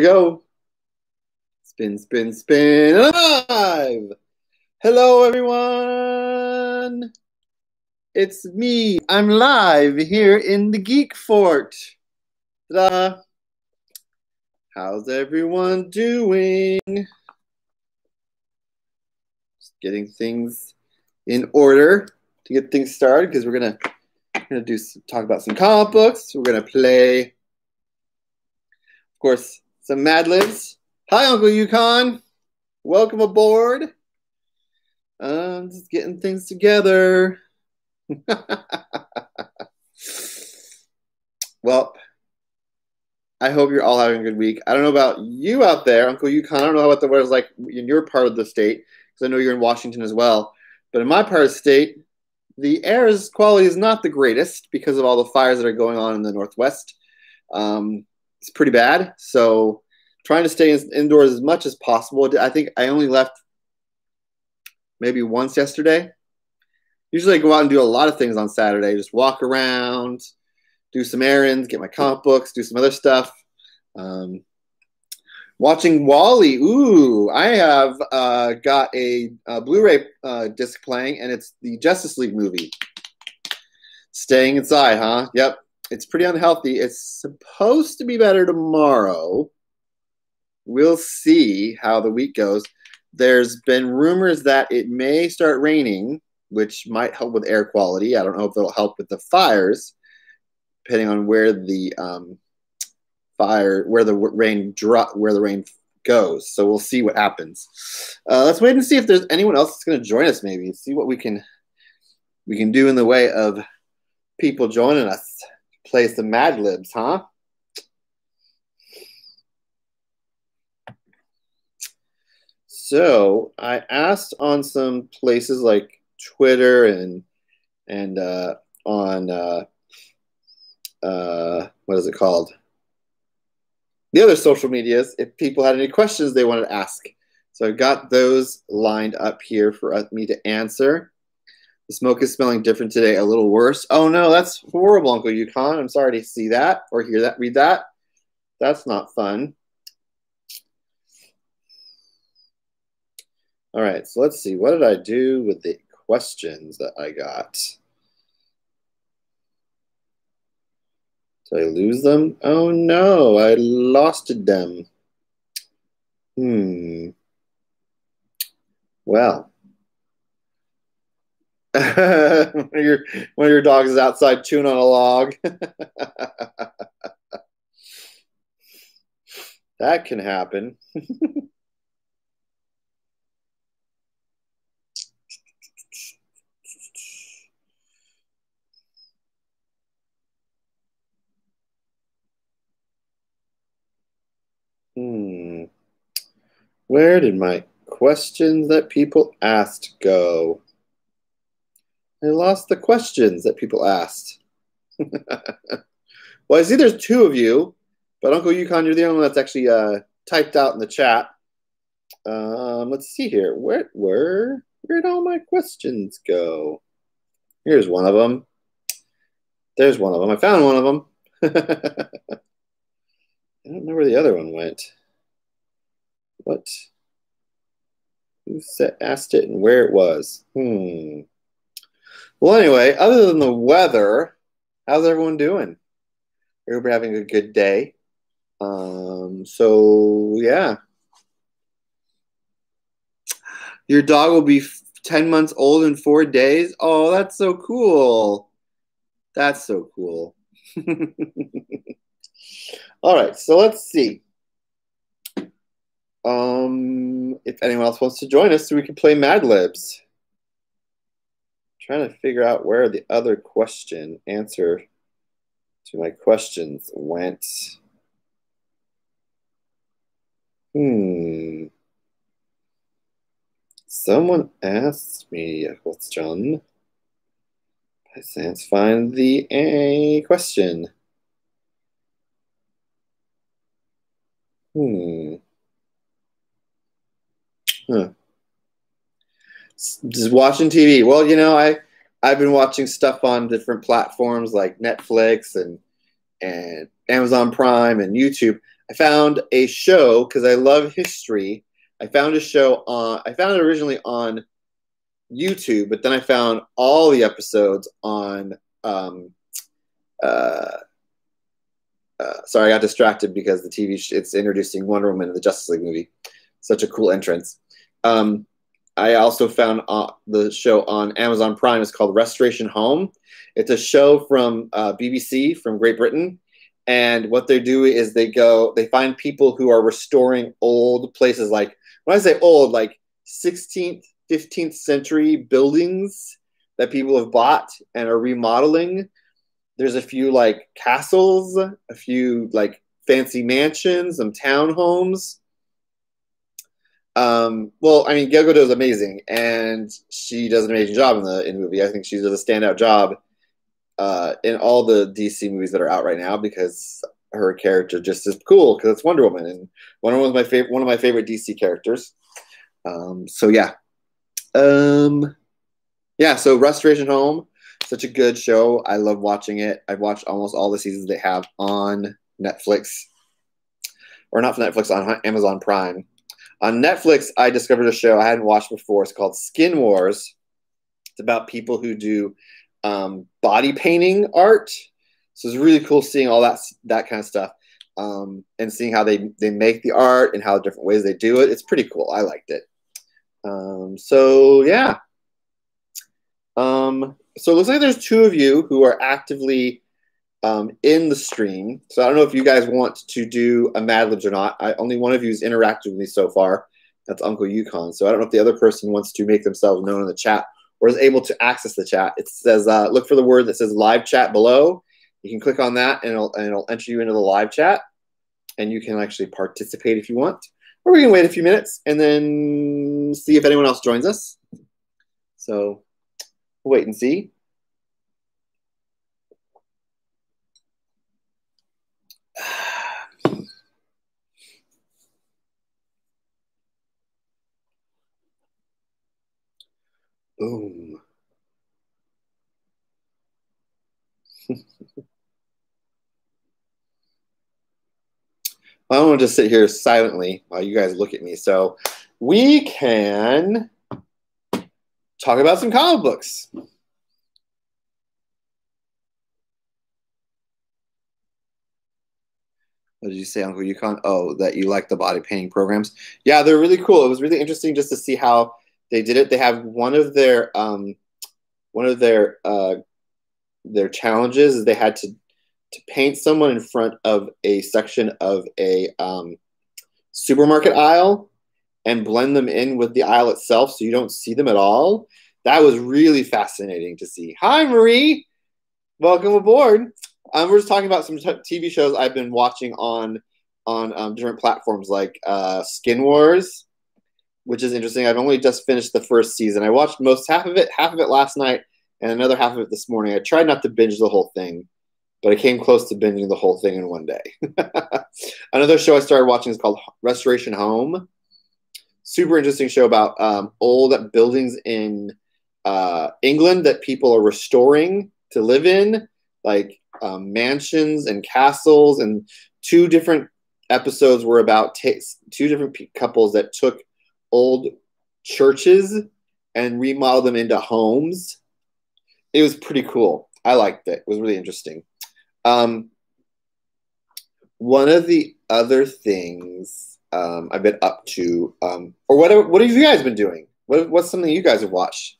Go. Spin, spin, spin. Live. Hello, everyone. It's me. I'm live here in the Geekfort. Ta-da. How's everyone doing? Just getting things in order to get things started because we're gonna talk about some comic books. We're gonna play, of course, some Madlibs. Hi, Uncle Yukon. Welcome aboard. Just getting things together. Well, I hope you're all having a good week. I don't know about you out there, Uncle Yukon. I don't know what the weather's like in your part of the state, because I know you're in Washington as well. But in my part of the state, the air's quality is not the greatest because of all the fires that are going on in the Northwest. It's pretty bad. So trying to stay indoors as much as possible. I think I only left maybe once yesterday. Usually I go out and do a lot of things on Saturday. Just walk around, do some errands, get my comic books, do some other stuff. Watching Wall-E. Ooh, I have got a Blu-ray disc playing, and it's the Justice League movie. Staying inside, huh? Yep. It's pretty unhealthy. It's supposed to be better tomorrow. We'll see how the week goes. There's been rumors that it may start raining, which might help with air quality. I don't know if it'll help with the fires, depending on where the rain goes. So we'll see what happens. Let's wait and see if there's anyone else that's going to join us. Maybe see what we can do in the way of people joining us. Play some Madlibs, huh? So I asked on some places like Twitter and on what is it called? The other social medias, if people had any questions they wanted to ask. So I've got those lined up here for me to answer. The smoke is smelling different today, a little worse. Oh no, that's horrible, Uncle Yukon. I'm sorry to see that or hear that, read that. That's not fun. All right, so let's see. What did I do with the questions that I got? Did I lose them? Oh no, I lost them. Well. one of your dogs is outside chewing on a log. That can happen. Where did my questions that people asked go? I lost the questions that people asked. Well, I see there's two of you, but Uncle Yukon, you're the only one that's actually typed out in the chat. Let's see here. Where'd all my questions go? Here's one of them. There's one of them. I found one of them. I don't know where the other one went. What? Who asked it and where it was? Well, anyway, other than the weather, how's everyone doing? Everybody having a good day? So, yeah. Your dog will be 10 months old in 4 days? Oh, that's so cool. That's so cool. All right, so let's see. If anyone else wants to join us so we can play Madlibs. Trying to figure out where the other answer to my questions went. Someone asked me a question. Let's find the question. Just watching TV. Well, you know, I've been watching stuff on different platforms like Netflix and Amazon Prime and YouTube. I found a show because I love history. I found it originally on YouTube, but then I found all the episodes on. Sorry, I got distracted because the it's introducing Wonder Woman in the Justice League movie. Such a cool entrance. I also found the show on Amazon Prime. It's called Restoration Home. It's a show from BBC from Great Britain. And what they do is they find people who are restoring old places. Like, when I say old, like 16th, 15th century buildings that people have bought and are remodeling. There's a few like castles, a few like fancy mansions, some townhomes. Well, I mean, Gal Gadot is amazing, and she does an amazing job in the movie. I think she does a standout job in all the DC movies that are out right now because her character just is cool because it's Wonder Woman, and Wonder Woman is one of my favorite DC characters. So yeah, yeah. So Restoration Home, such a good show. I love watching it. I've watched almost all the seasons they have on Netflix, or not for Netflix, on Amazon Prime. On Netflix, I discovered a show I hadn't watched before. It's called Skin Wars. It's about people who do body painting art. So it's really cool seeing all that kind of stuff, and seeing how they make the art and how different ways they do it. It's pretty cool. I liked it. So yeah. So it looks like there's two of you who are actively in the stream. So I don't know if you guys want to do a Mad Libs or not. Only one of you has interacted with me so far. That's Uncle Yukon. So I don't know if the other person wants to make themselves known in the chat or is able to access the chat. It says, look for the word that says live chat below. You can click on that and it'll enter you into the live chat, and you can actually participate if you want. Or we can wait a few minutes and then see if anyone else joins us. So we'll wait and see. Boom. I don't want to just sit here silently while you guys look at me. So we can talk about some comic books. What did you say, Uncle Yukon? Oh, that you like the body painting programs. Yeah, they're really cool. It was really interesting just to see how they did it. They have one of their challenges is they had to paint someone in front of a section of a supermarket aisle and blend them in with the aisle itself so you don't see them at all. That was really fascinating to see. Hi, Marie. Welcome aboard. We're just talking about some TV shows I've been watching on different platforms like Skin Wars, which is interesting. I've only just finished the first season. I watched half of it last night and another half of it this morning. I tried not to binge the whole thing, but I came close to binging the whole thing in one day. Another show I started watching is called Restoration Home. Super interesting show about old buildings in England that people are restoring to live in, like mansions and castles. And two different episodes were about two different couples that took old churches and remodeled them into homes. It was pretty cool. I liked it. It was really interesting. One of the other things I've been up to, or what have you guys been doing? What's something you guys have watched?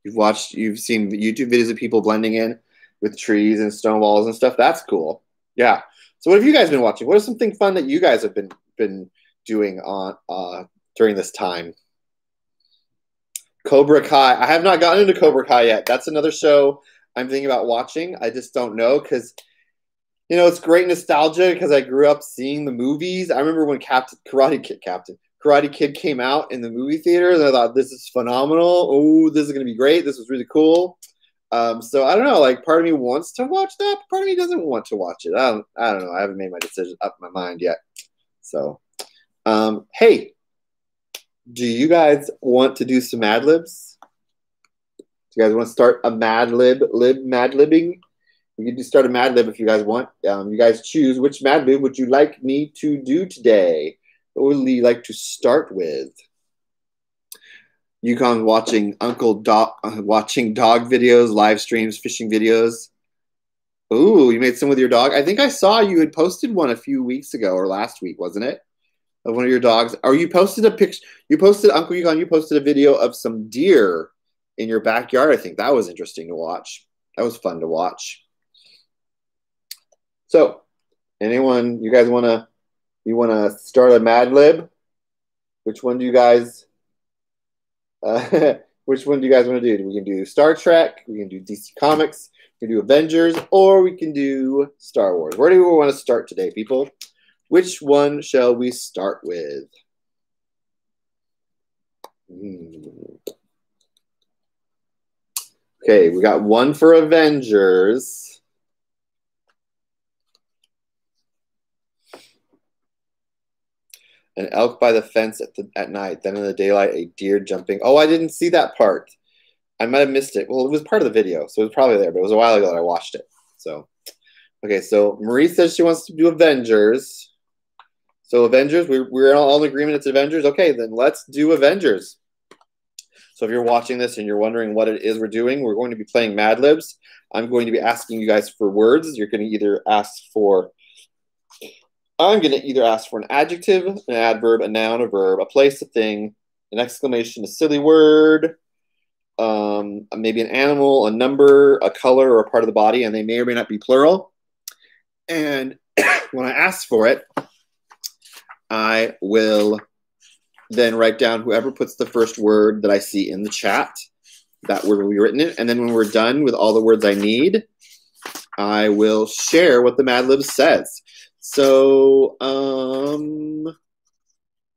You've seen YouTube videos of people blending in with trees and stone walls and stuff. That's cool. Yeah. So what have you guys been watching? What is something fun that you guys have been doing on during this time? Cobra Kai. I have not gotten into Cobra Kai yet. That's another show I'm thinking about watching. I just don't know because, it's great nostalgia because I grew up seeing the movies. I remember when Karate Kid came out in the movie theaters, and I thought, this is phenomenal. Oh, this is going to be great. This was really cool. So I don't know. Like, part of me wants to watch that. Part of me doesn't want to watch it. I don't know. I haven't made my decision up in my mind yet. So, hey, do you guys want to do some Mad Libs? Do you guys want to start a Mad Libbing? We We can start a Mad Lib if you guys want. You guys choose which Mad Lib would you like me to do today. What would you like to start with? Yukon watching watching dog videos, live streams, fishing videos. Ooh, you made some with your dog. I think I saw you had posted one a few weeks ago or last week, wasn't it? Of one of your dogs. Or you posted a picture. You posted, Uncle Yukon, you posted a video of some deer in your backyard. I think that was interesting to watch. That was fun to watch. So, anyone, you guys want to start a Mad Lib? Which one do you guys which one do you guys want to do? We can do Star Trek, we can do DC Comics, we can do Avengers, or we can do Star Wars. Where do we want to start today, people? Which one shall we start with? Okay, we got one for Avengers. An elk by the fence at night. Then in the daylight, a deer jumping. Oh, I didn't see that part. I might have missed it. Well, it was part of the video, so it was probably there, but it was a while ago that I watched it. So, okay, so Marie says she wants to do Avengers. So Avengers, we're all in agreement it's Avengers. Okay, then let's do Avengers. So if you're watching this and you're wondering what it is we're doing, we're going to be playing Mad Libs. I'm going to be asking you guys for words. You're going to either ask for... I'm going to either ask for an adjective, an adverb, a noun, a verb, a place, a thing, an exclamation, a silly word, maybe an animal, a number, a color, or a part of the body, and they may or may not be plural. And when I ask for it, I will then write down whoever puts the first word that I see in the chat. That word will be written in. And then when we're done with all the words I need, I will share what the Mad Libs says. So,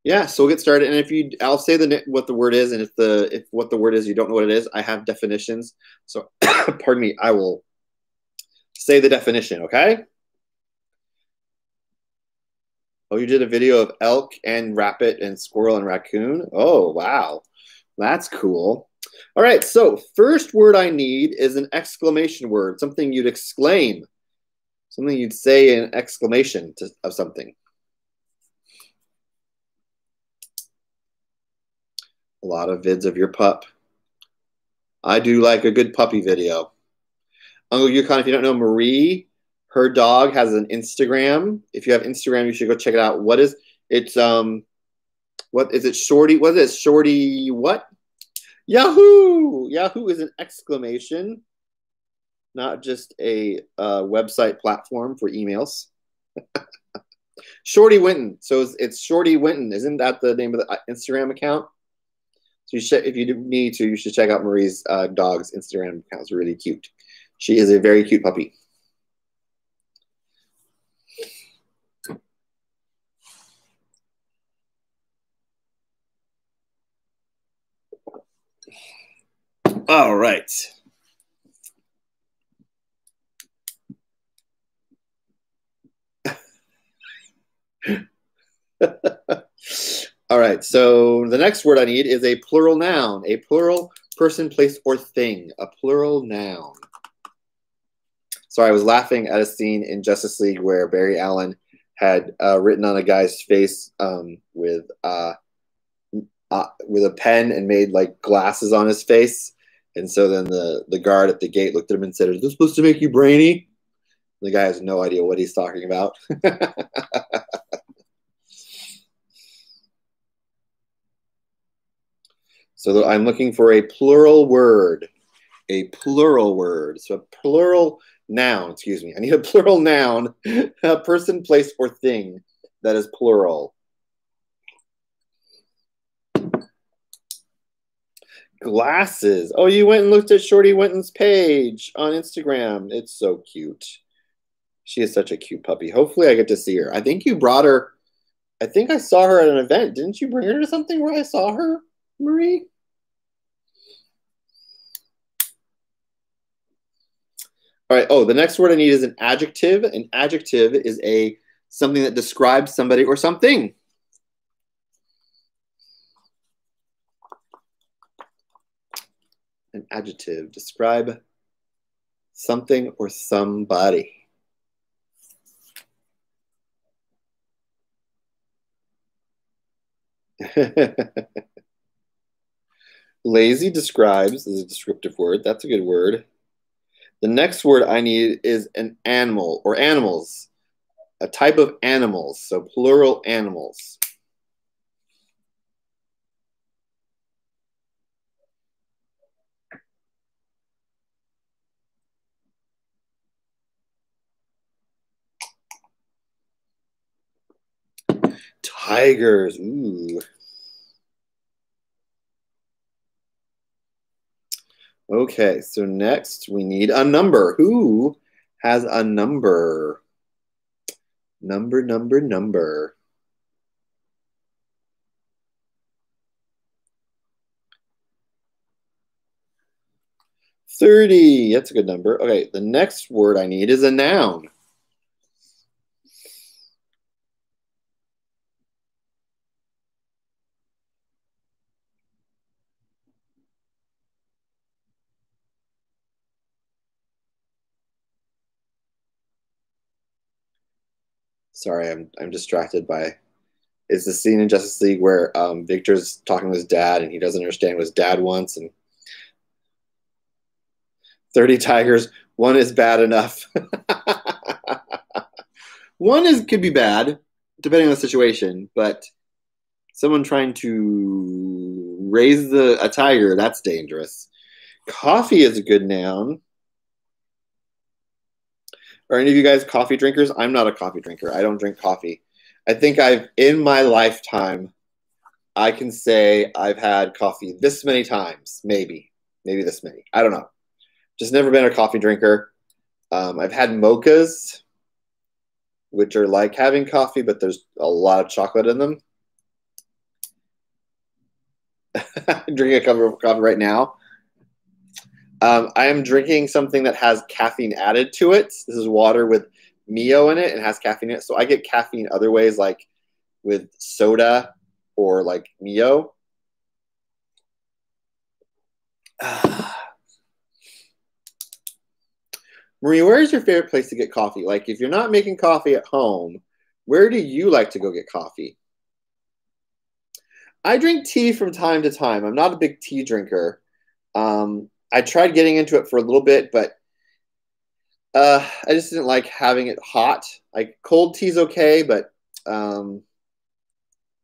yeah, so we'll get started. And I'll say what the word is, and if what the word is, you don't know what it is, I have definitions. So, pardon me, I will say the definition, okay? Oh, you did a video of elk and rabbit and squirrel and raccoon? Oh, wow. That's cool. All right, so first word I need is an exclamation word, something you'd exclaim. Something you'd say in exclamation of something. A lot of vids of your pup. I do like a good puppy video. Uncle Yukon, if you don't know Marie, her dog has an Instagram. If you have Instagram, you should go check it out. What is it, Shorty? What is it? Shorty what? Yahoo! Yahoo is an exclamation, not just a website platform for emails. Shorty Winton. So it's Shorty Winton. Isn't that the name of the Instagram account? So if you need to, you should check out Marie's dog's Instagram account. It's really cute. She is a very cute puppy. All right. All right, so the next word I need is a plural noun, a plural person, place, or thing, a plural noun. Sorry, I was laughing at a scene in Justice League where Barry Allen had written on a guy's face with a pen and made like glasses on his face. And so then the guard at the gate looked at him and said, "Is this supposed to make you brainy?" The guy has no idea what he's talking about. So I'm looking for a plural word. A plural word. So a plural noun, excuse me. I need a plural noun, a person, place, or thing that is plural. Glasses. Oh, you went and looked at Shorty Winton's page on Instagram. It's so cute. She is such a cute puppy. Hopefully I get to see her. I think you brought her. I think I saw her at an event. Didn't you bring her to something where I saw her, Marie? All right. Oh, the next word I need is an adjective. An adjective is something that describes somebody or something. An adjective. Describe Something or somebody. Lazy describes is a descriptive word. That's a good word. The next word I need is an animal or animals, a type of animals. So plural animals. Tigers. Ooh. Okay, so next we need a number. Who has a number? Number. 30. That's a good number. Okay, the next word I need is a noun. Sorry, I'm distracted by. It's the scene in Justice League where Victor's talking to his dad and he doesn't understand what his dad wants, and 30 tigers. One is bad enough. One is could be bad, depending on the situation, but someone trying to raise a tiger, that's dangerous. Coffee is a good noun. Are any of you guys coffee drinkers? I'm not a coffee drinker. I don't drink coffee. I think in my lifetime, I can say I've had coffee this many times, maybe this many. I don't know. Just never been a coffee drinker. I've had mochas, which are like having coffee, but there's a lot of chocolate in them. I'm drinking a cup of coffee right now. I am drinking something that has caffeine added to it. This is water with Mio in it and has caffeine in it. So I get caffeine other ways, like with soda or like Mio. Marie, where is your favorite place to get coffee? Like, if you're not making coffee at home, where do you like to go get coffee? I drink tea from time to time. I'm not a big tea drinker. I tried getting into it for a little bit, but I just didn't like having it hot. Like cold tea's okay, but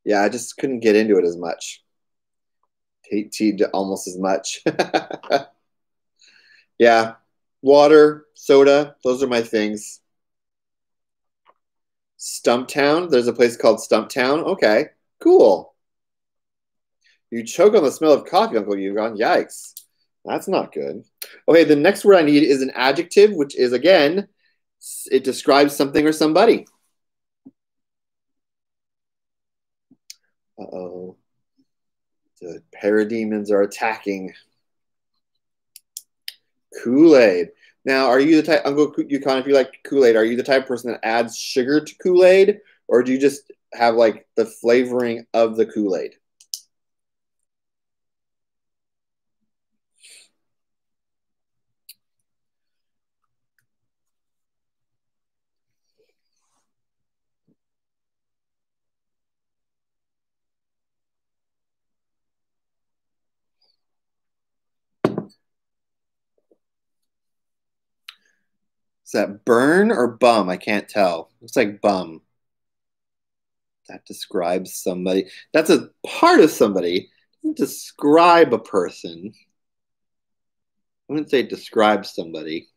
yeah, I just couldn't get into it as much. Hate tea almost as much. Yeah, water, soda, those are my things. Stumptown, there's a place called Stumptown. Okay, cool. You choke on the smell of coffee, Uncle Yukon. Yikes. That's not good. Okay, the next word I need is an adjective, which is, again, it describes something or somebody. Uh-oh. The parademons are attacking. Kool-Aid. Now, are you the type, Uncle Yukon, if you like Kool-Aid, are you the type of person that adds sugar to Kool-Aid? Or do you just have like the flavoring of the Kool-Aid? Is that burn or bum? I can't tell. Looks like bum. That describes somebody. That's a part of somebody. It doesn't describe a person. I wouldn't say it describes somebody.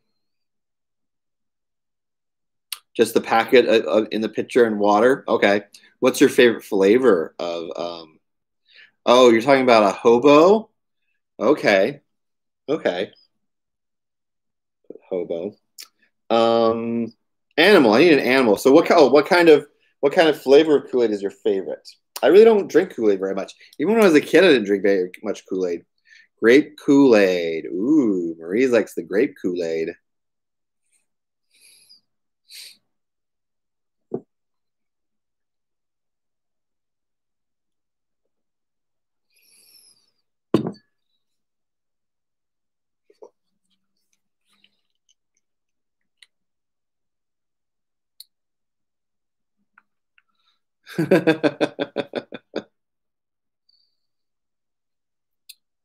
Just the packet in the pitcher and water. Okay. What's your favorite flavor of? Oh, you're talking about a hobo. Okay. Okay. Hobo. Um, Animal. I need an animal. So what kind of flavor of Kool-Aid is your favorite? I really don't drink Kool-Aid very much. Even when I was a kid, I didn't drink very much Kool-Aid. Grape Kool-Aid. Ooh, Marie likes the grape Kool-Aid.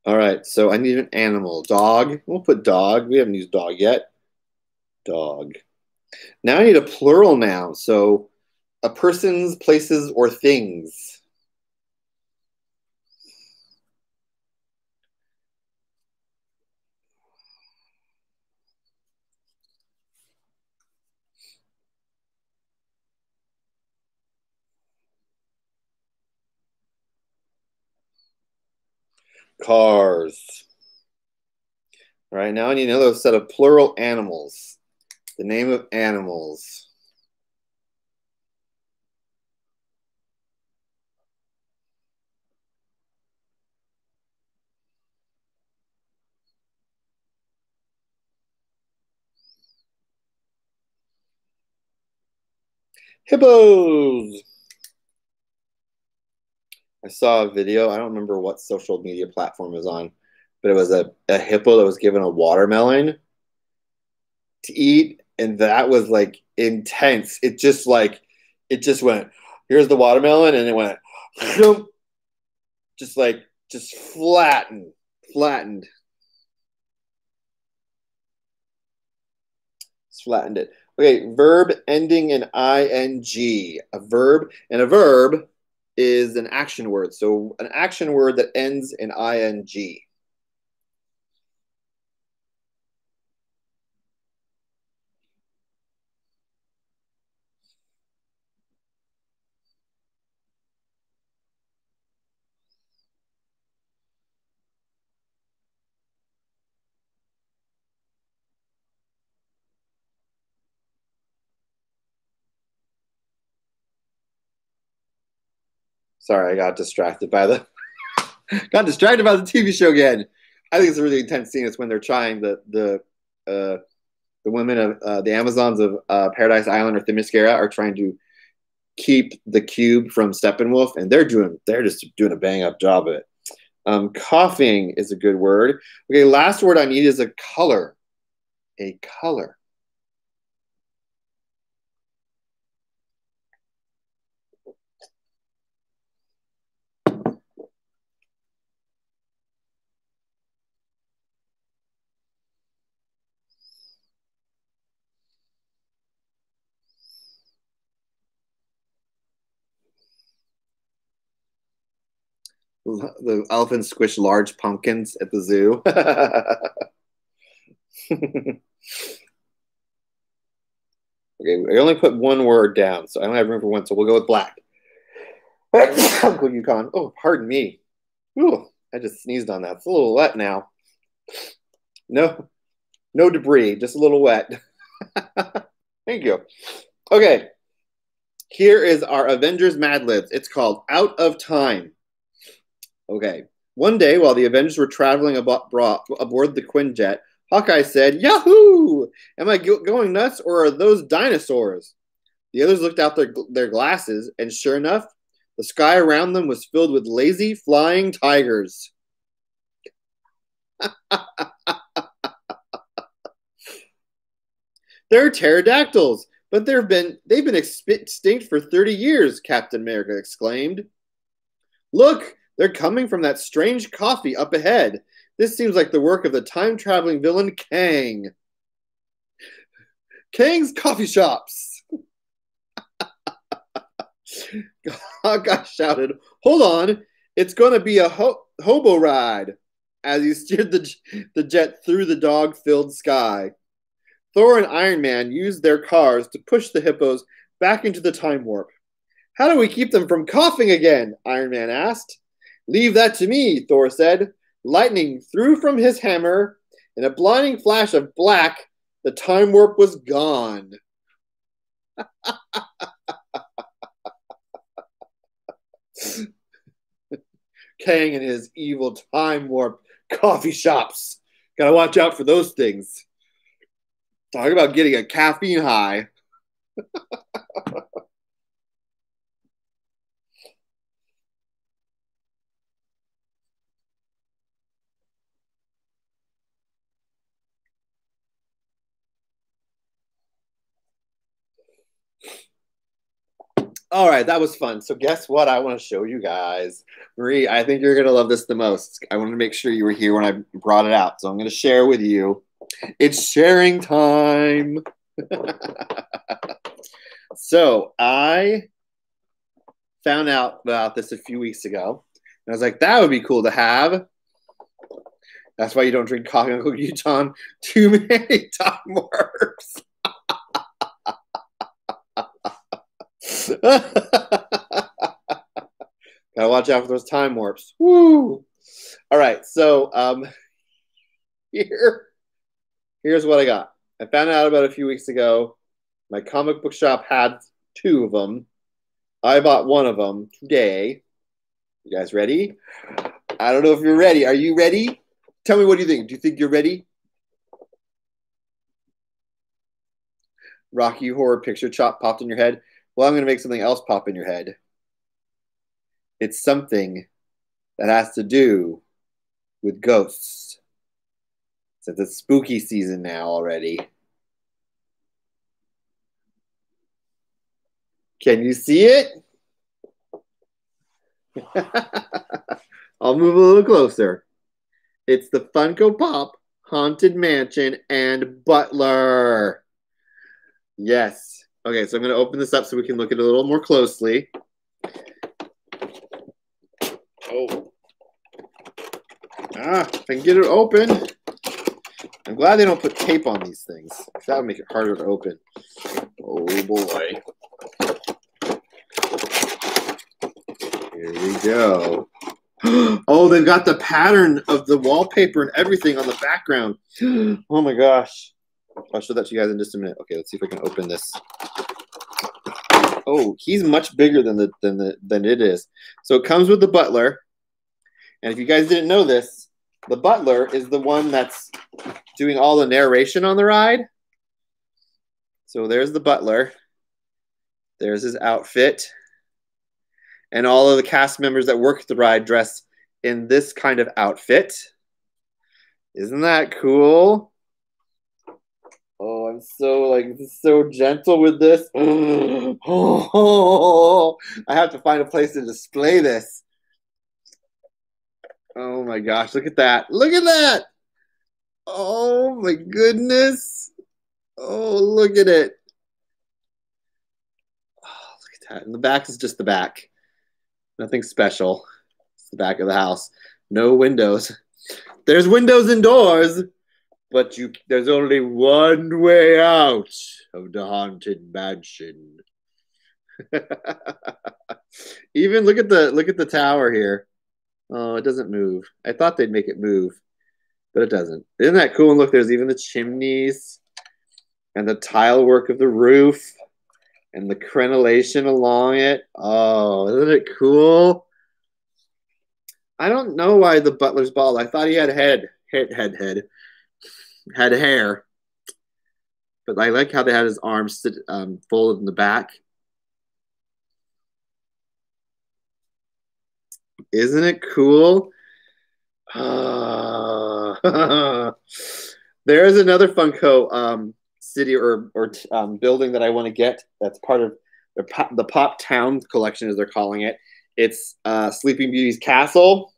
All right, so I need an animal. Dog. We'll put dog. We haven't used dog yet. Dog. Now I need a plural noun. So a person's, places, or things. Cars. All right, now I need another set of plural animals. The name of animals. Hippos. I saw a video. I don't remember what social media platform it was on, but it was a hippo that was given a watermelon to eat, and that was like intense. It just went, here's the watermelon, and it went just like just flattened, just flattened it. Okay, verb ending in ing. A verb is an action word. So an action word that ends in ing. Sorry, I got distracted by the TV show again. I think it's a really intense scene. It's when they're trying the women of the Amazons of Paradise Island or Themyscira are trying to keep the cube from Steppenwolf, and they're just doing a bang up job of it. Coughing is a good word. Okay, last word I need is a color. A color. The elephants squish large pumpkins at the zoo. Okay, I only put one word down, so I don't have room for one. So we'll go with black. Uncle Yukon. Oh, pardon me. Ooh, I just sneezed on that. It's a little wet now. No, no debris, just a little wet. Thank you. Okay, here is our Avengers Madlibs. It's called Out of Time. Okay. One day, while the Avengers were traveling aboard the Quinjet, Hawkeye said, Yahoo! Am I going nuts, or are those dinosaurs? The others looked out their glasses, and sure enough, the sky around them was filled with lazy, flying tigers. They're pterodactyls, but they've been extinct for 30 years, Captain America exclaimed. Look, they're coming from that strange coffee up ahead. This seems like the work of the time-traveling villain Kang. Kang's coffee shops. Hawkeye shouted, Hold on, it's going to be a hobo ride, as he steered the jet through the dog-filled sky. Thor and Iron Man used their cars to push the hippos back into the time warp. How do we keep them from coughing again? Iron Man asked. Leave that to me, Thor said. Lightning threw from his hammer. In a blinding flash of black, the time warp was gone. Kang and his evil time warp coffee shops. Gotta watch out for those things. Talk about getting a caffeine high. All right, that was fun. So guess what? I want to show you guys. Marie, I think you're going to love this the most. I wanted to make sure you were here when I brought it out. So I'm going to share with you. It's sharing time. So I found out about this a few weeks ago. And I was like, that would be cool to have. That's why you don't drink coffee, Uncle Utah. Too many time warps. Gotta watch out for those time warps. Woo! All right, so here's what I got. I found out about a few weeks ago. My comic book shop had 2 of them. I bought 1 of them today. You guys ready? I don't know if you're ready. Are you ready? Tell me, what do you think? Do you think you're ready? Rocky Horror Picture Chop popped in your head. Well, I'm going to make something else pop in your head. It's something that has to do with ghosts. Since it's spooky season now already. Can you see it? I'll move a little closer. It's the Funko Pop Haunted Mansion and Butler. Yes. Okay, so I'm going to open this up so we can look at it a little more closely. Oh. If I can get it open. I'm glad they don't put tape on these things. That would make it harder to open. Oh, boy. Here we go. Oh, they've got the pattern of the wallpaper and everything on the background. Oh, my gosh. I'll show that to you guys in just a minute. Okay, let's see if I can open this. Oh, he's much bigger than it is. So it comes with the butler. And if you guys didn't know this, the butler is the one that's doing all the narration on the ride. So there's the butler. There's his outfit. And all of the cast members that work the ride dress in this kind of outfit. Isn't that cool? Oh, I'm so gentle with this. Oh, I have to find a place to display this. Oh my gosh, look at that. Look at that. Oh my goodness. Oh, look at it. Oh, look at that. And the back is just the back. Nothing special. It's the back of the house. No windows. There's windows and doors, but there's only one way out of the haunted mansion. Even look at the tower here. Oh, it doesn't move. I thought they'd make it move, but it doesn't. Isn't that cool? And look, there's even the chimneys and the tile work of the roof and the crenellation along it. Oh, isn't it cool? I don't know why the butler's bald. I thought he had had hair. But I like how they had his arms folded in the back. Isn't it cool? There is another Funko city or building that I want to get. That's part of the Pop Town collection, as they're calling it. It's Sleeping Beauty's castle.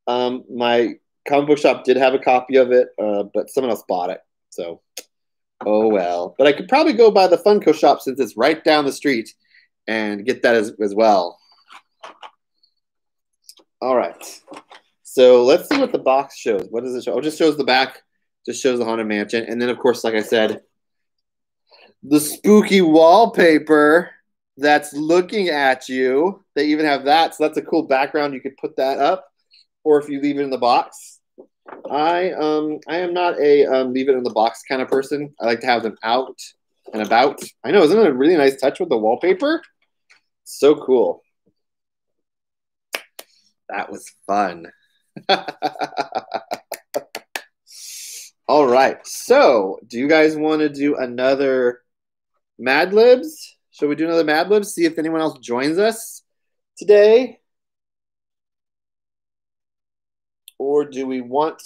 My comic book shop did have a copy of it, but someone else bought it. So, oh well. But I could probably go by the Funko shop since it's right down the street and get that as well. All right. So let's see what the box shows. What does it show? Oh, it just shows the back. Just shows the Haunted Mansion. And then, of course, like I said, the spooky wallpaper that's looking at you. They even have that. So that's a cool background. You could put that up. Or if you leave it in the box. I am not a leave it in the box kind of person. I like to have them out and about. I know, isn't it a really nice touch with the wallpaper? So cool. That was fun. All right. So, do you guys want to do another Madlibs? Shall we do another Madlibs? See if anyone else joins us today? Or do we want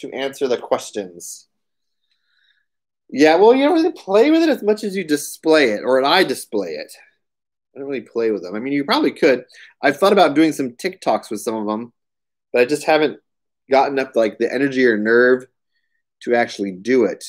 to answer the questions? Yeah, well, you don't really play with it as much as you display it, or I display it. I don't really play with them. I mean, you probably could. I've thought about doing some TikToks with some of them, but I just haven't gotten up like the energy or nerve to actually do it.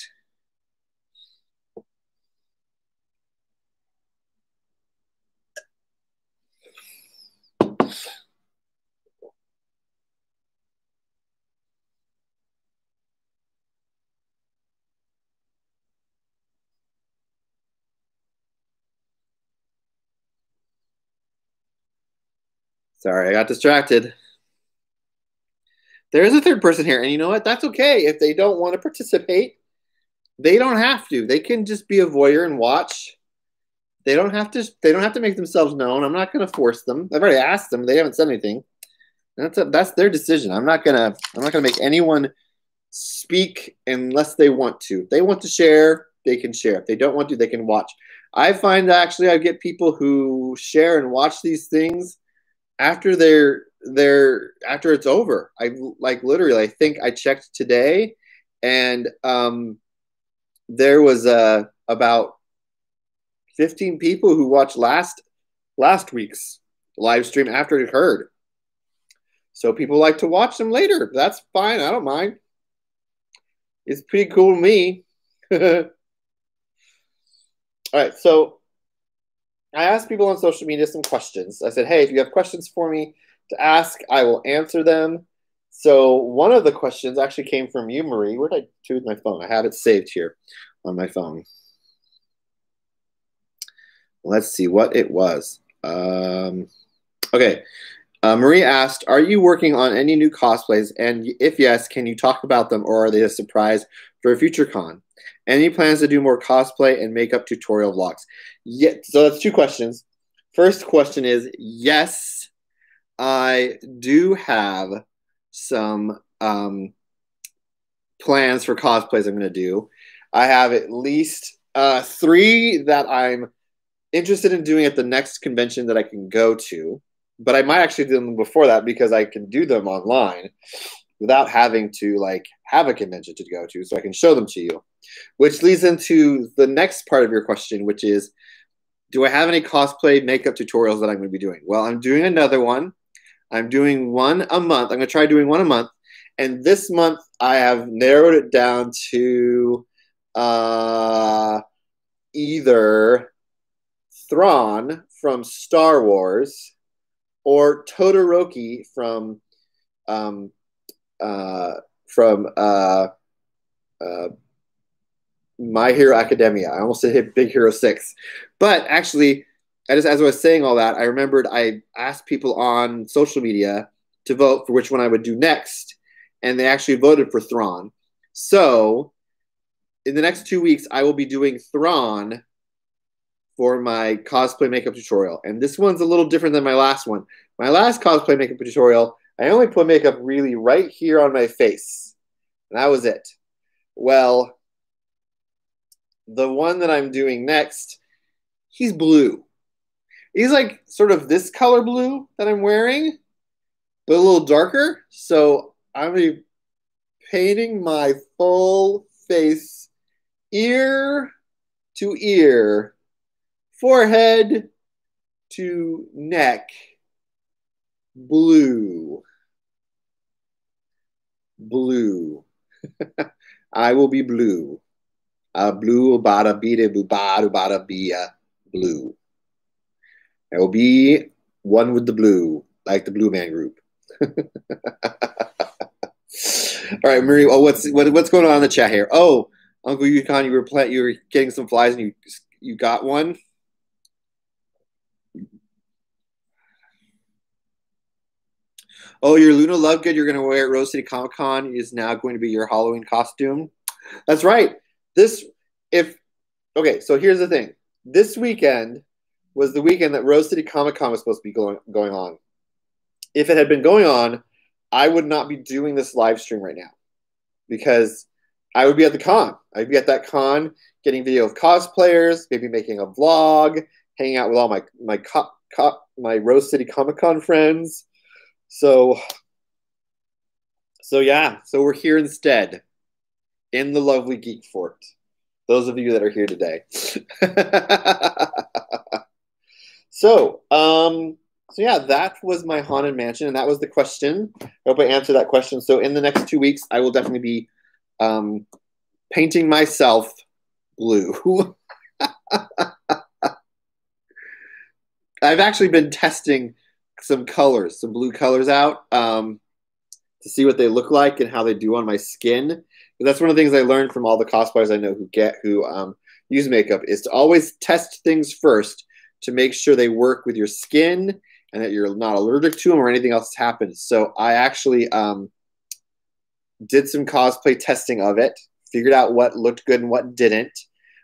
Sorry, I got distracted. There is a third person here, and you know what? That's okay. If they don't want to participate, they don't have to. They can just be a voyeur and watch. They don't have to. They don't have to make themselves known. I'm not going to force them. I've already asked them. They haven't said anything. That's their decision. I'm not gonna make anyone speak unless they want to. If they want to share, they can share. If they don't want to, they can watch. I find actually I get people who share and watch these things after after it's over. I like literally. I think I checked today, and there was about 15 people who watched last week's live stream after it occurred. So people like to watch them later. That's fine. I don't mind. It's pretty cool to me. All right. So I asked people on social media some questions. I said, hey, if you have questions for me to ask, I will answer them. So one of the questions actually came from you, Marie. Where did I do with my phone? I have it saved here on my phone. Let's see what it was. Okay. Marie asked, are you working on any new cosplays? And if yes, can you talk about them, or are they a surprise for a future con? Any plans to do more cosplay and makeup tutorial vlogs? Yeah, so that's two questions. First question is, yes, I do have some plans for cosplays I'm going to do. I have at least 3 that I'm interested in doing at the next convention that I can go to. But I might actually do them before that because I can do them online without having to like have a convention to go to, so I can show them to you. Which leads into the next part of your question, which is, do I have any cosplay makeup tutorials that I'm going to be doing? Well, I'm doing another one. I'm doing one a month. I'm going to try doing one a month. And this month, I have narrowed it down to either Thrawn from Star Wars or Todoroki from My Hero Academia. I almost said Big Hero 6. But actually, as I was saying all that, I remembered I asked people on social media to vote for which one I would do next, and they actually voted for Thrawn. So, in the next 2 weeks, I will be doing Thrawn for my cosplay makeup tutorial. And this one's a little different than my last one. My last cosplay makeup tutorial, I only put makeup really right here on my face. And that was it. Well, the one that I'm doing next, he's blue. He's like sort of this color blue that I'm wearing, but a little darker. So I'm going to be painting my full face, ear to ear, forehead to neck, blue. Blue. I will be blue. Blue, bada, bida, bada, bada, bia, blue. I will be one with the blue, like the Blue Man Group. All right, Marie. Oh, what's going on in the chat here? Oh, Uncle Yukon, you were getting some flies and you got one. Oh, your Luna Lovegood you're going to wear at Rose City Comic Con is now going to be your Halloween costume. That's right. Okay, so here's the thing. This weekend was the weekend that Rose City Comic Con was supposed to be going on. If it had been going on, I would not be doing this live stream right now because I would be at the con. I'd be at that con getting video of cosplayers, maybe making a vlog, hanging out with all my Rose City Comic Con friends. So yeah, so we're here instead in the lovely Geekfort. Those of you that are here today. So yeah, that was my haunted mansion, and that was the question. I hope I answered that question. So in the next 2 weeks, I will definitely be painting myself blue. I've actually been testing some colors, some blue colors out to see what they look like and how they do on my skin. That's one of the things I learned from all the cosplayers I know who use makeup is to always test things first to make sure they work with your skin and that you're not allergic to them or anything else has happened. So I actually did some cosplay testing of it, figured out what looked good and what didn't,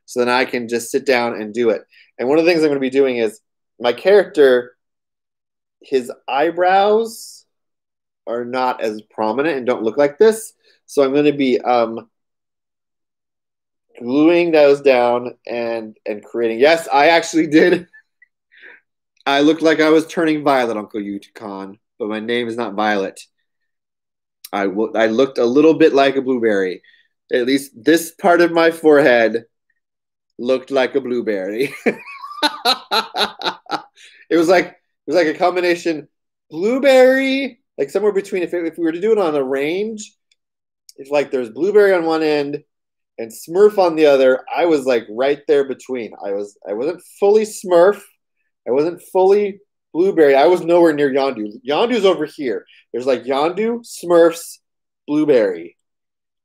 so then I can just sit down and do it. And one of the things I'm going to be doing is my character, his eyebrows are not as prominent and don't look like this. So I'm going to be gluing those down and creating. Yes, I actually did. I looked like I was turning violet, Uncle Yukon, but my name is not Violet. I looked a little bit like a blueberry. At least this part of my forehead looked like a blueberry. It was like a combination blueberry, like somewhere between. If we were to do it on a range, it's like there's blueberry on one end and Smurf on the other. I was like right there between. I wasn't fully Smurf. I wasn't fully blueberry. I was nowhere near Yondu. Yondu's over here. There's like Yondu, Smurfs, blueberry.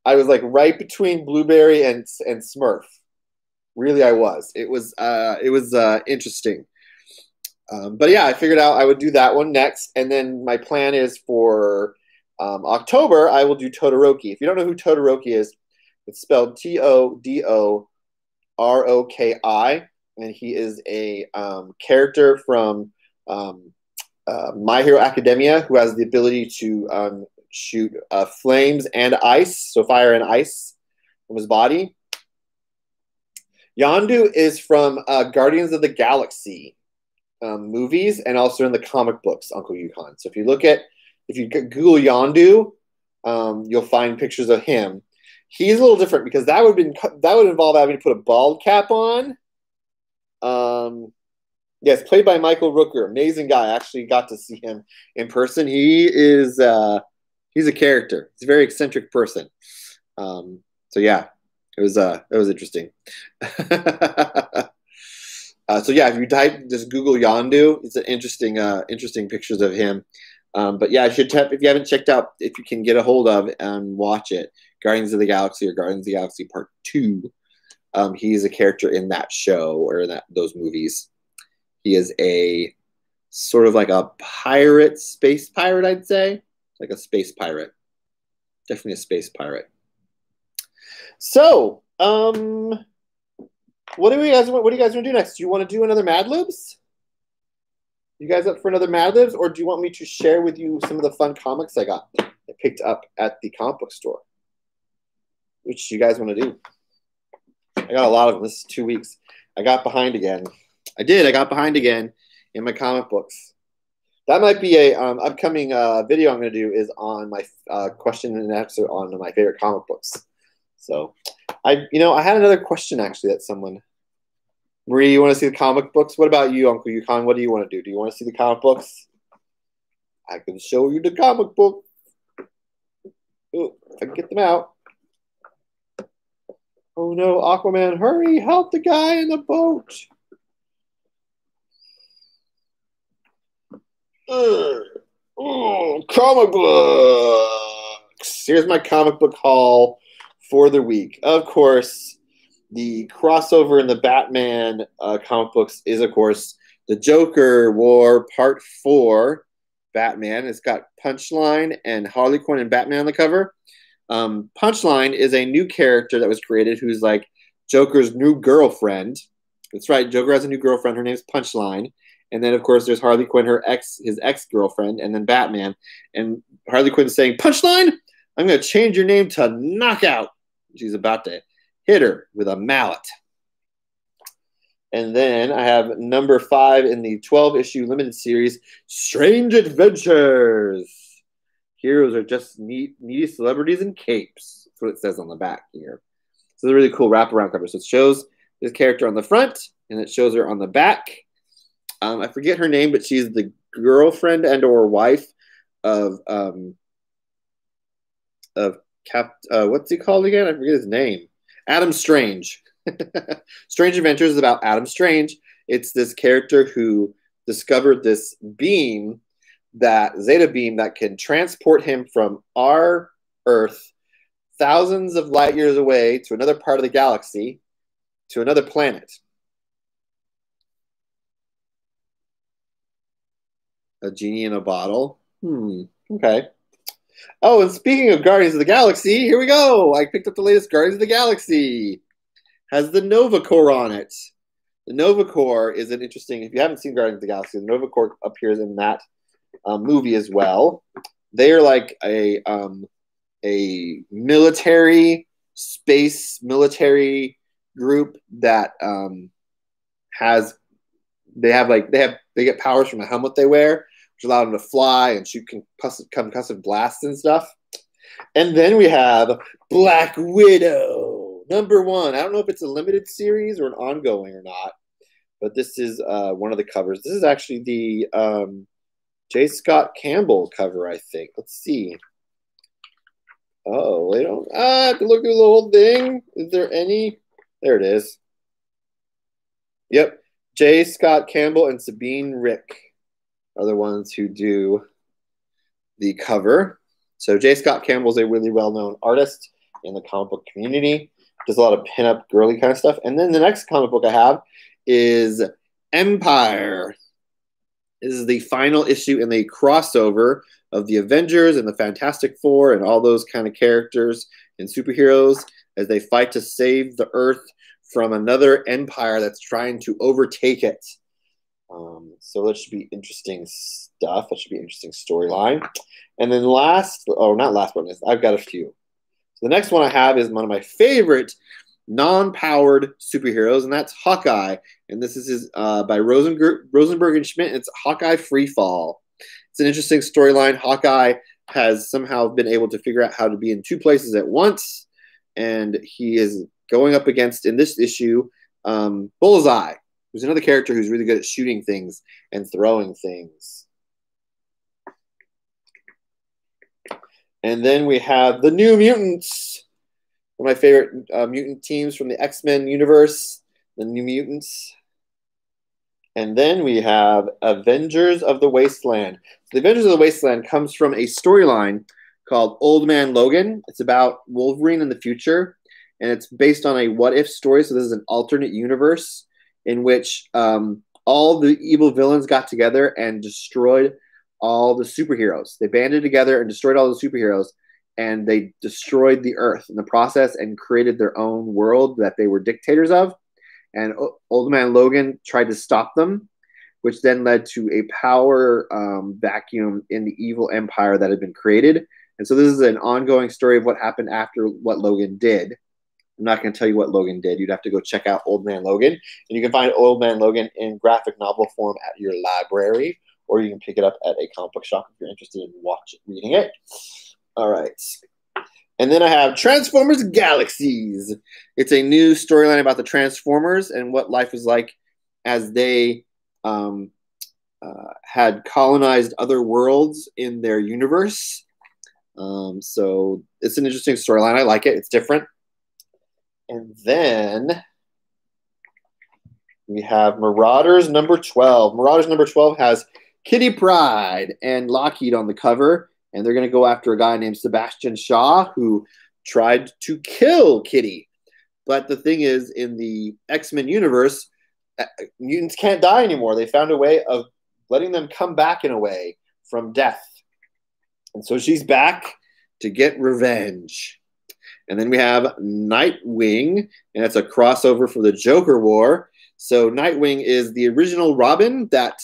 I was like right between blueberry and Smurf. Really, I was. It was interesting. But yeah, I figured out I would do that one next, and then my plan is for October I will do Todoroki. If you don't know who Todoroki is, it's spelled Todoroki, and he is a character from My Hero Academia who has the ability to shoot flames and ice, so fire and ice from his body. Yondu is from Guardians of the Galaxy movies and also in the comic books, Uncle Yukon. So if you Google Yondu, you'll find pictures of him. He's a little different because that would involve having to put a bald cap on. Yes, played by Michael Rooker, amazing guy. I actually got to see him in person. He's a character. He's a very eccentric person. So yeah, it was interesting. So yeah, if you just Google Yondu, it's an interesting pictures of him. But yeah, if you haven't checked out, if you can get a hold of and watch it, Guardians of the Galaxy or Guardians of the Galaxy Part 2. He's a character in that show or in those movies. He is a sort of like a pirate, space pirate, I'd say. Like a space pirate. Definitely a space pirate. So, what do you guys want to do next? Do you want to do another Madlibs? You guys up for another Madlibs, or do you want me to share with you some of the fun comics I picked up at the comic book store? Which you guys want to do? I got a lot of them. This is 2 weeks. I got behind again. I got behind again in my comic books. That might be a upcoming video I'm going to do is on my question and answer on my favorite comic books. So, I had another question actually that someone. Marie, you want to see the comic books? What about you, Uncle Yukon? What do you want to do? Do you want to see the comic books? I can show you the comic book. Oh, I can get them out. Oh no, Aquaman, hurry, help the guy in the boat. Oh, comic books. Here's my comic book haul for the week. Of course, the crossover in the Batman comic books is, of course, the Joker War Part 4 Batman. It's got Punchline and Harley Quinn and Batman on the cover. Punchline is a new character that was created who's like Joker's new girlfriend. That's right, Joker has a new girlfriend. Her name's Punchline. And then, of course, there's Harley Quinn, his ex-girlfriend, and then Batman. And Harley Quinn's saying, Punchline, I'm going to change your name to Knockout. She's about to hit her with a mallet. And then I have number 5 in the 12-issue limited series, Strange Adventures. Heroes are just needy celebrities in capes. That's what it says on the back here. So it's a really cool wraparound cover. So it shows this character on the front, and it shows her on the back. I forget her name, but she's the girlfriend and or wife of what's he called again? I forget his name. Adam Strange. Strange Adventures is about Adam Strange. It's this character who discovered this beam, that Zeta beam, that can transport him from our Earth thousands of light years away to another part of the galaxy, to another planet. A genie in a bottle. Okay. Oh, and speaking of Guardians of the Galaxy, here we go. I picked up the latest Guardians of the Galaxy. Has the Nova Corps on it. The Nova Corps is an interesting, if you haven't seen Guardians of the Galaxy, the Nova Corps appears in that movie as well. They are like a military, space military group that they get powers from a helmet they wear, which allow them to fly and shoot concussive blasts and stuff. And then we have Black Widow, #1. I don't know if it's a limited series or an ongoing or not, but this is one of the covers. This is actually the J. Scott Campbell cover, I think. Let's see. Oh, they don't. I have to look through the whole thing. Is there any? There it is. Yep. J. Scott Campbell and Sabine Rick are the ones who do the cover. So J. Scott Campbell is a really well-known artist in the comic book community. Does a lot of pin-up, girly kind of stuff. And then the next comic book I have is Empire. This is the final issue in the crossover of the Avengers and the Fantastic Four and all those kind of characters and superheroes as they fight to save the Earth from another empire that's trying to overtake it. So that should be interesting stuff. That should be an interesting storyline. And then I've got a few. So the next one I have is one of my favorite non-powered superheroes, and that's Hawkeye. And this is by Rosenberg and Schmidt. It's Hawkeye Freefall. It's an interesting storyline. Hawkeye has somehow been able to figure out how to be in two places at once, and he is going up against, in this issue, Bullseye, who's another character who's really good at shooting things and throwing things. And then we have the New Mutants, one of my favorite mutant teams from the X-Men universe, the New Mutants. And then we have Avengers of the Wasteland. So the Avengers of the Wasteland comes from a storyline called Old Man Logan. It's about Wolverine in the future, and it's based on a what-if story. So this is an alternate universe in which all the evil villains got together and destroyed all the superheroes. They banded together and destroyed all the superheroes, and they destroyed the Earth in the process and created their own world that they were dictators of. And Old Man Logan tried to stop them, which then led to a power vacuum in the evil empire that had been created. And so this is an ongoing story of what happened after what Logan did. I'm not going to tell you what Logan did. You'd have to go check out Old Man Logan. And you can find Old Man Logan in graphic novel form at your library, or you can pick it up at a comic book shop if you're interested in reading it. All right. And then I have Transformers Galaxies. It's a new storyline about the Transformers and what life was like as they had colonized other worlds in their universe. So it's an interesting storyline. I like it. It's different. And then we have Marauders #12. Marauders #12 has Kitty Pryde and Lockheed on the cover. And they're going to go after a guy named Sebastian Shaw who tried to kill Kitty. But the thing is, in the X-Men universe, mutants can't die anymore. They found a way of letting them come back in a way from death. And so she's back to get revenge. And then we have Nightwing, and it's a crossover for the Joker War. So Nightwing is the original Robin that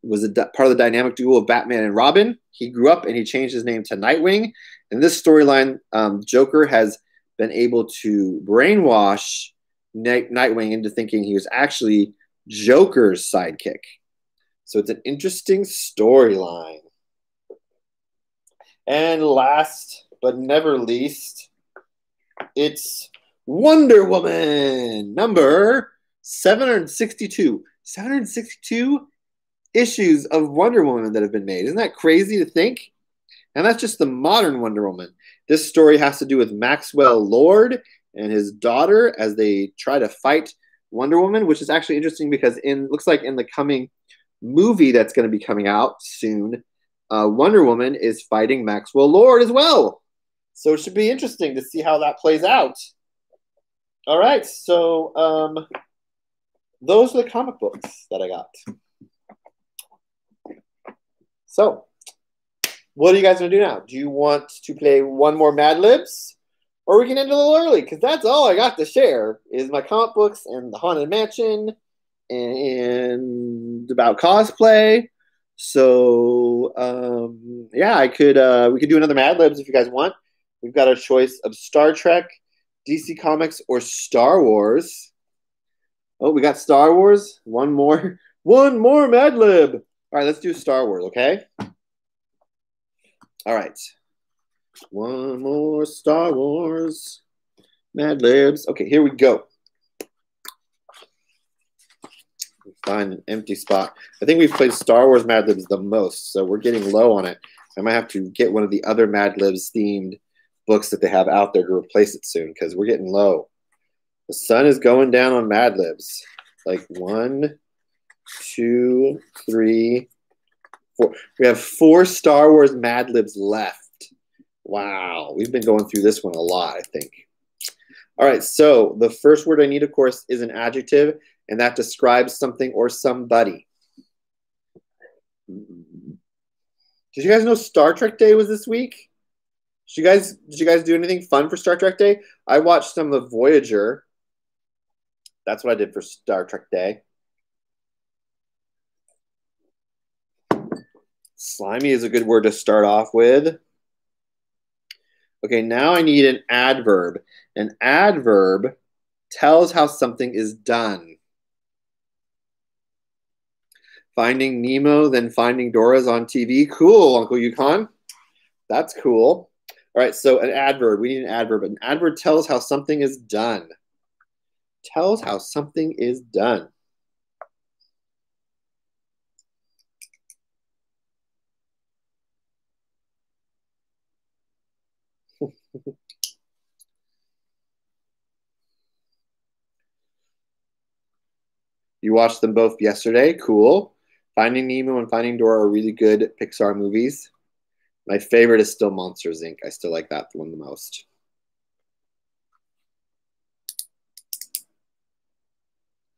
was part of the dynamic duo of Batman and Robin. He grew up and he changed his name to Nightwing. In this storyline, Joker has been able to brainwash Nightwing into thinking he was actually Joker's sidekick. So it's an interesting storyline. And last but never least, it's Wonder Woman 762 issues of Wonder Woman that have been made. Isn't that crazy to think? And that's just the modern Wonder Woman. This story has to do with Maxwell Lord and his daughter as they try to fight Wonder Woman, which is actually interesting because looks like in the coming movie that's going to be coming out soon, Wonder Woman is fighting Maxwell Lord as well. So it should be interesting to see how that plays out. All right, so those are the comic books that I got. So, what are you guys going to do now? Do you want to play one more Mad Libs? Or we can end a little early, because that's all I got to share is my comic books and the Haunted Mansion and about cosplay. So, yeah, we could do another Mad Libs if you guys want. We've got a choice of Star Trek, DC Comics, or Star Wars. Oh, we got Star Wars. One more Mad Lib. All right, let's do Star Wars, okay? All right. One more Star Wars Mad Libs. Okay, here we go. Find an empty spot. I think we've played Star Wars Mad Libs the most, so we're getting low on it. I might have to get one of the other Mad Libs themed books that they have out there to replace it soon because we're getting low. The sun is going down on Mad Libs. Like 1, 2, 3, 4. We have 4 Star Wars Mad Libs left. Wow, we've been going through this one a lot, I think. All right, so the first word I need, of course, is an adjective, and that describes something or somebody. Did you guys know Star Trek Day was this week? Did you guys do anything fun for Star Trek Day? I watched some of Voyager. That's what I did for Star Trek Day. Slimy is a good word to start off with. Okay, now I need an adverb. An adverb tells how something is done. Finding Nemo, then Finding Dora's on TV. Cool, Uncle Yukon. That's cool. All right, so an adverb. We need an adverb. An adverb tells how something is done. Tells how something is done. You watched them both yesterday. Cool. Finding Nemo and Finding Dora are really good Pixar movies. My favorite is still Monsters, Inc. I still like that one the most.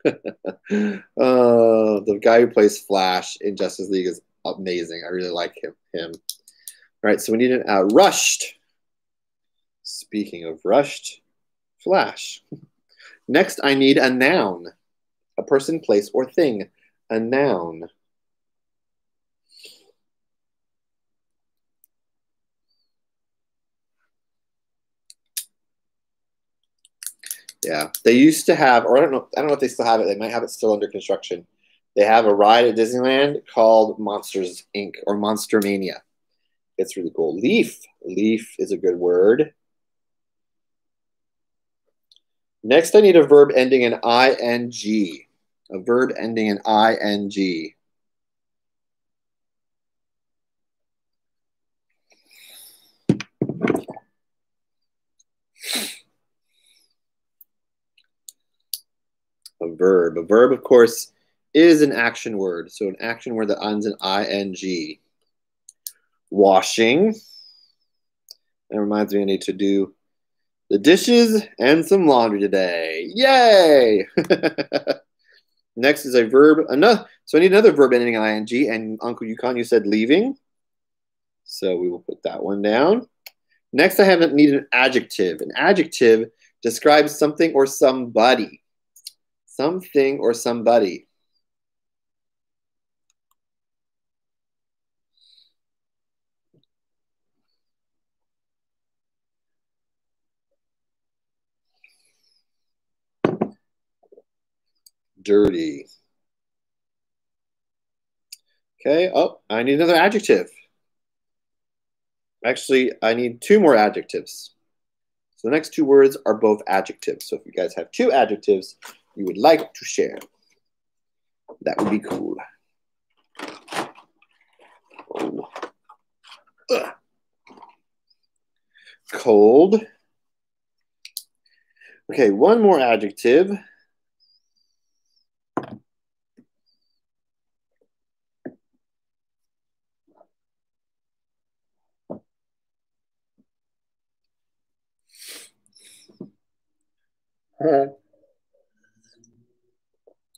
The guy who plays Flash in Justice League is amazing. I really like him. All right, so we need an rushed. Speaking of rushed, Flash. Next, I need a noun. A person, place, or thing. A noun. Yeah, they used to have, or I don't know if they still have it. They might have it still under construction. They have a ride at Disneyland called Monsters Inc. or Monster Mania. It's really cool. Leaf. Leaf is a good word. Next, I need a verb ending in ing. A verb ending in ing. A verb. A verb, of course, is an action word. So an action word that ends in ing. Washing. That reminds me I need to do the dishes and some laundry today. Yay! Next is a verb. So I need another verb ending in ing. And Uncle Yukon, you said leaving. So we will put that one down. Next, I need an adjective. An adjective describes something or somebody. Something or somebody. Dirty. Okay, oh, I need another adjective. Actually, I need 2 more adjectives. So the next 2 words are both adjectives. So if you guys have 2 adjectives, you would like to share. That would be cool. Oh. Ugh. Cold. Okay, one more adjective.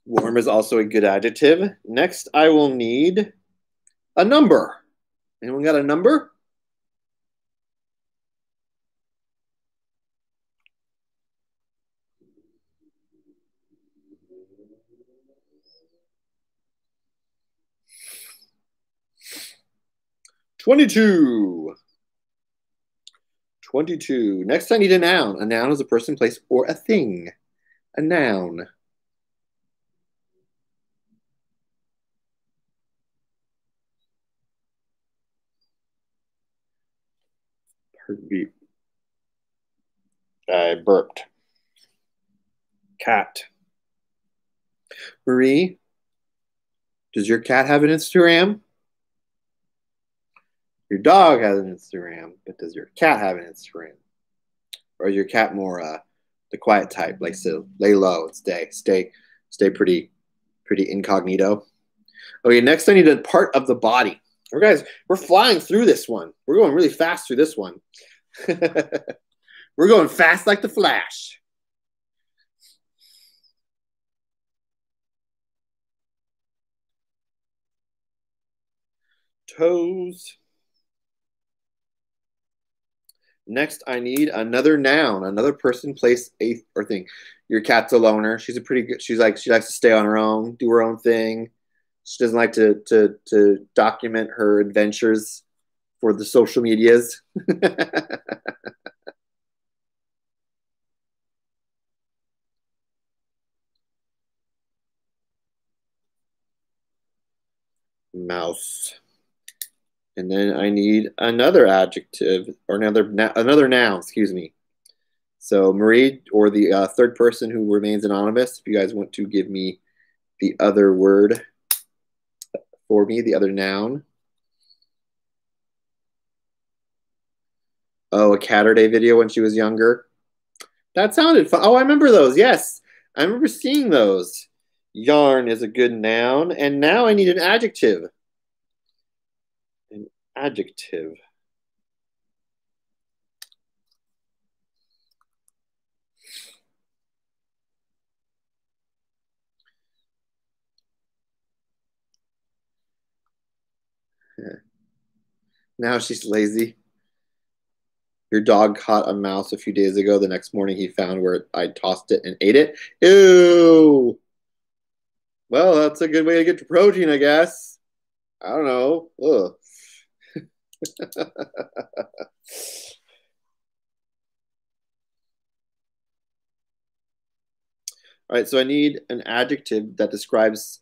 Warm is also a good adjective. Next, I will need a number. Anyone got a number? "22. 22. Next, I need a noun. A noun is a person, place, or a thing. A noun. Heartbeat. I burped. Cat. Marie, does your cat have an Instagram? Your dog has an Instagram, but does your cat have an Instagram? Or is your cat more the quiet type, like so lay low and stay pretty incognito? Okay, next I need a part of the body. Guys, we're flying through this one. We're going really fast through this one. We're going fast like the Flash. Toes. Next, I need another noun, another person, place, or thing. Your cat's a loner. She's a pretty good. She likes to stay on her own, do her own thing. She doesn't like to document her adventures for the social medias. Mouse. And then I need another adjective or another noun. Excuse me. So Marie, or the third person who remains anonymous, if you guys want to give me the other word for me, the other noun. Oh, a Catterday video when she was younger. That sounded fun. Oh, I remember those. Yes, I remember seeing those. Yarn is a good noun. And now I need an adjective. An adjective. Now she's lazy. Your dog caught a mouse a few days ago. The next morning he found where I tossed it and ate it. Ew. Well, that's a good way to get to protein, I guess. I don't know. Ugh. All right, so I need an adjective that describes,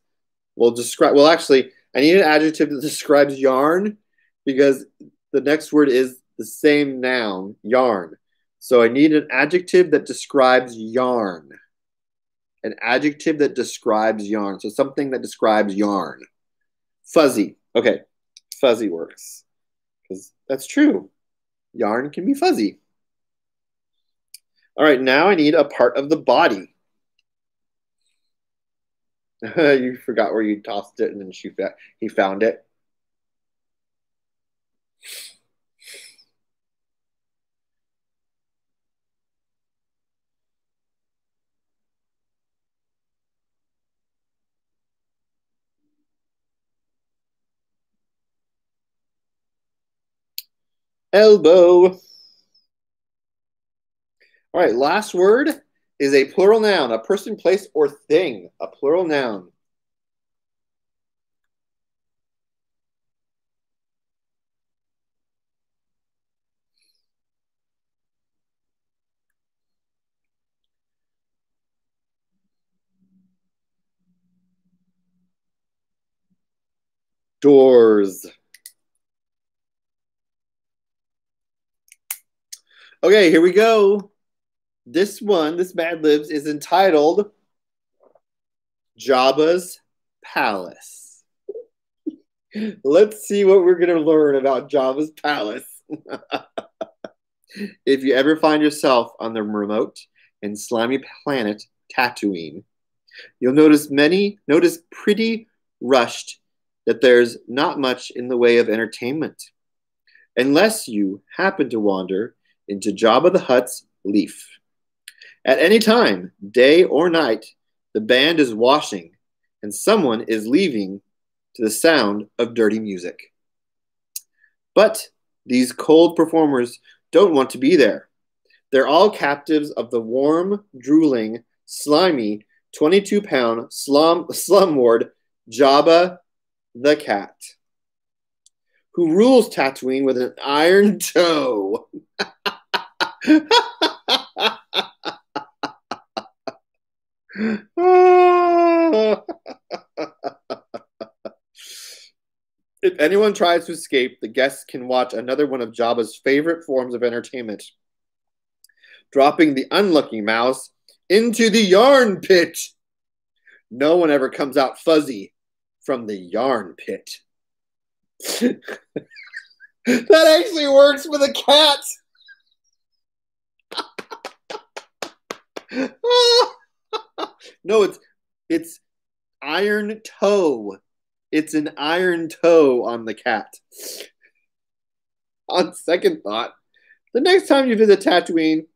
well, actually, I need an adjective that describes yarn because the next word is the same noun, yarn. So I need an adjective that describes yarn. An adjective that describes yarn. So something that describes yarn. Fuzzy. Okay, fuzzy works because that's true. Yarn can be fuzzy. All right, now I need a part of the body. You forgot where you tossed it, and then he found it. Elbow. All right, last word is a plural noun, a person, place, or thing. A plural noun. Doors. Okay, here we go. This Madlibs is entitled Jabba's palace. Let's see what we're going to learn about Jabba's palace. If you ever find yourself on the remote and slimy planet Tatooine, you'll notice pretty rushed that there's not much in the way of entertainment, unless you happen to wander into Jabba the Hutt's leaf. At any time, day or night, the band is washing and someone is leaving to the sound of dirty music. But these cold performers don't want to be there. They're all captives of the warm, drooling, slimy, 22-pound slumlord Jabba the Cat, who rules Tatooine with an iron toe. If anyone tries to escape, the guests can watch another one of Jabba's favorite forms of entertainment, dropping the unlucky mouse into the yarn pit. No one ever comes out fuzzy from the yarn pit. That actually works for the cat. No, it's iron toe. It's an iron toe on the cat. On second thought, the next time you visit Tatooine,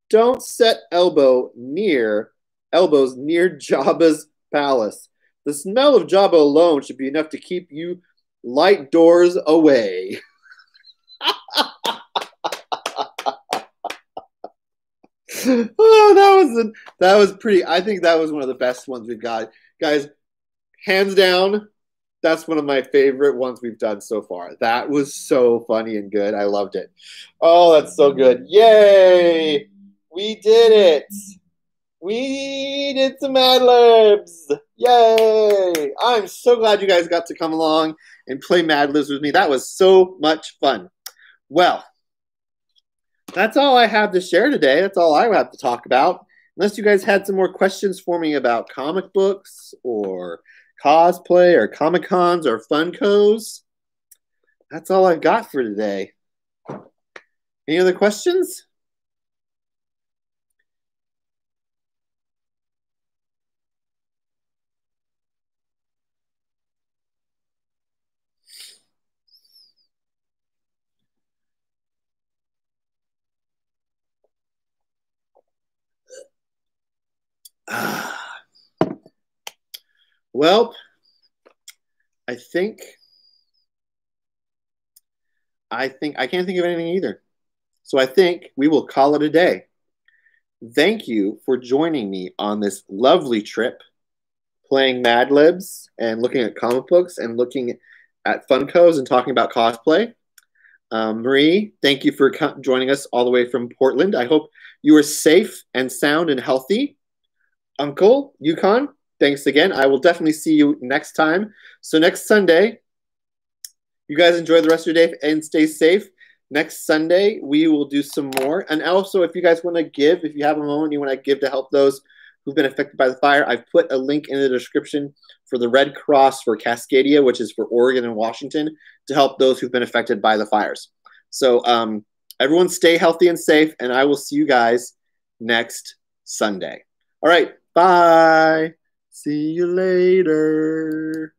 don't set elbows near Jabba's palace. The smell of Jabba alone should be enough to keep you light doors away. Oh, that was pretty. I think that was one of the best ones we've got, guys. Hands down, that's one of my favorite ones we've done so far. That was so funny and good. I loved it. Oh, that's so good. Yay! We did it. We did some Madlibs. Yay! I'm so glad you guys got to come along and play Madlibs with me. That was so much fun. Well, that's all I have to share today. That's all I have to talk about. Unless you guys had some more questions for me about comic books or cosplay or Comic-Cons or Funkos, that's all I've got for today. Any other questions? Well, I can't think of anything either. So I think we will call it a day. Thank you for joining me on this lovely trip, playing Madlibs and looking at comic books and looking at Funkos and talking about cosplay. Marie, thank you for joining us all the way from Portland. I hope you are safe and sound and healthy. Uncle Yukon, thanks again. I will definitely see you next time. So next Sunday, you guys enjoy the rest of your day and stay safe. Next Sunday, we will do some more. And also, if you guys want to give, if you have a moment you want to give to help those who've been affected by the fire, I've put a link in the description for the Red Cross for Cascadia, which is for Oregon and Washington, to help those who've been affected by the fires. So everyone stay healthy and safe, and I will see you guys next Sunday. All right, bye. See you later.